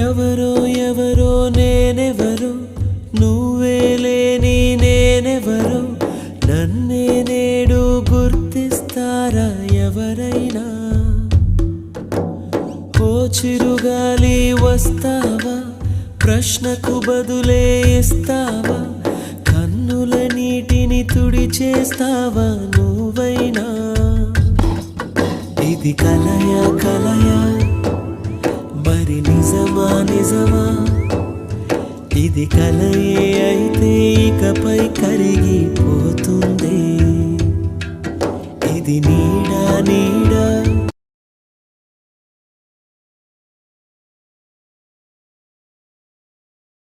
ఎవరో ఎవరో నేనెవరో నువ్వే లేని నేనెవరో నన్నే నేడు గుర్తిస్తారా ఎవరైనా ఓ చిరుగాలి వస్తావా ప్రశ్నకు బదులే ఇస్తావా కన్నుల నీటిని తుడిచేస్తావా నువ్వైనా ఇది కలయా కలయా మరి నిజమా నిజమా ఇది కలయే అయితే ఇకపై కరిగిపోతుంది ఇది నీడా నీడా